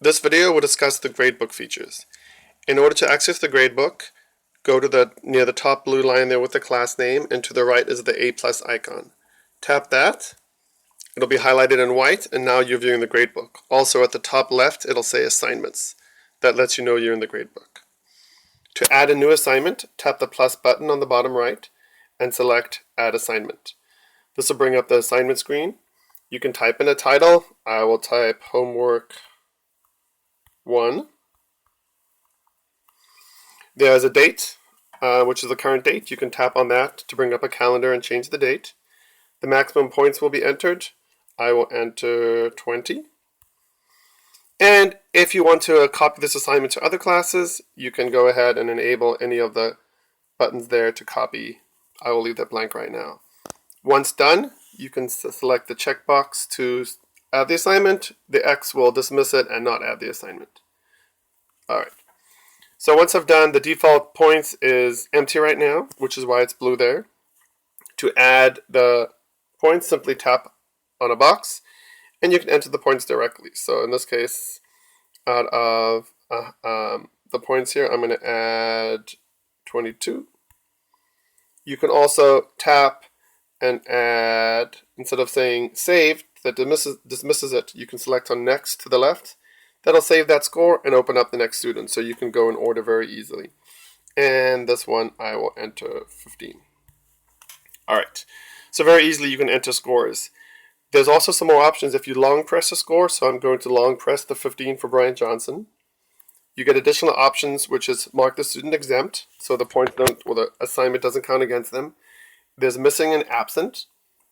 This video will discuss the Gradebook features. In order to access the Gradebook, go to near the top blue line there with the class name, and to the right is the A+ icon. Tap that. It'll be highlighted in white, and now you're viewing the Gradebook. Also at the top left, it'll say Assignments. That lets you know you're in the Gradebook. To add a new assignment, tap the plus button on the bottom right and select Add Assignment. This will bring up the assignment screen. You can type in a title. I will type Homework 1. There's a date, which is the current date. You can tap on that to bring up a calendar and change the date. The maximum points will be entered. I will enter 20. And if you want to copy this assignment to other classes, you can go ahead and enable any of the buttons there to copy. I will leave that blank right now. Once done, you can select the checkbox to add the assignment. The X will dismiss it and not add the assignment. Alright. So once I've done, the default points is empty right now, which is why it's blue there. To add the points, simply tap on a box, and you can enter the points directly. So in this case, out of the points here, I'm going to add 22. You can also tap and add, instead of saying saved, that dismisses it, you can select on next to the left. That'll save that score and open up the next student, so you can go in order very easily. And this one, I will enter 15. Alright, so very easily you can enter scores. There's also some more options if you long press a score, so I'm going to long press the 15 for Brian Johnson. You get additional options, which is mark the student exempt, so the points don't, or the assignment doesn't count against them. There's missing and absent.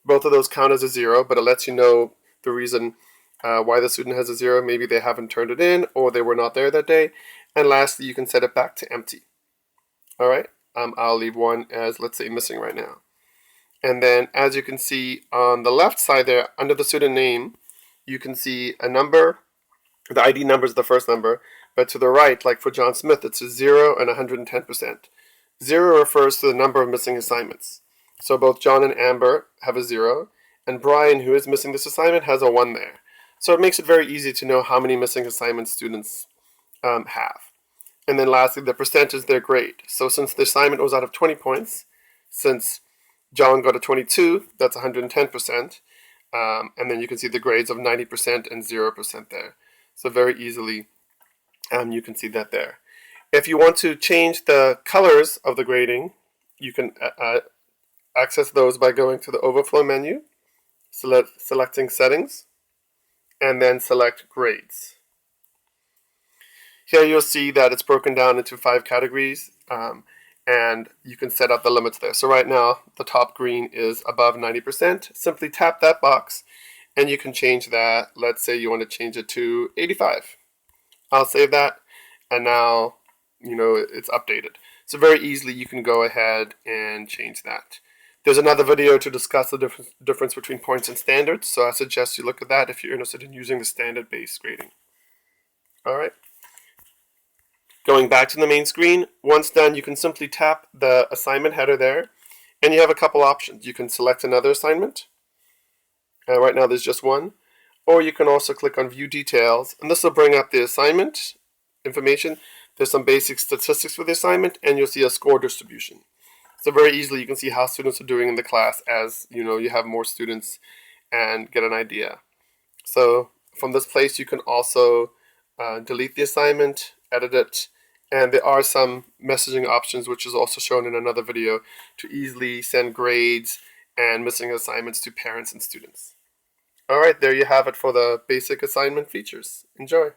Both of those count as a 0, but it lets you know the reason why the student has a 0. Maybe they haven't turned it in, or they were not there that day. And lastly, you can set it back to empty. Alright, I'll leave one as, let's say, missing right now. And then, as you can see on the left side there, under the student name, you can see a number. The ID number is the first number, but to the right, like for John Smith, it's a 0 and 110%. 0 refers to the number of missing assignments. So both John and Amber have a 0, and Brian, who is missing this assignment, has a 1 there. So it makes it very easy to know how many missing assignments students have. And then lastly, the percent is their grade. So since the assignment was out of 20 points, since John got a 22, that's 110%. And then you can see the grades of 90% and 0% there. So very easily you can see that there. If you want to change the colors of the grading, you can access those by going to the overflow menu, selecting settings, and then select grades. Here you'll see that it's broken down into 5 categories. And you can set up the limits there. So right now, the top green is above 90%. Simply tap that box, and you can change that. Let's say you want to change it to 85. I'll save that, and now, it's updated. So very easily, you can go ahead and change that. There's another video to discuss the difference between points and standards, so I suggest you look at that if you're interested in using the standard-based grading. All right. Going back to the main screen, once done, you can simply tap the assignment header there, and you have a couple options. You can select another assignment. Right now there's just one. Or you can also click on View Details, and this will bring up the assignment information. There's some basic statistics for the assignment, and you'll see a score distribution. So very easily you can see how students are doing in the class as you have more students and get an idea. So from this place you can also delete the assignment, edit it, and there are some messaging options, which is also shown in another video, to easily send grades and missing assignments to parents and students. Alright, there you have it for the basic assignment features. Enjoy!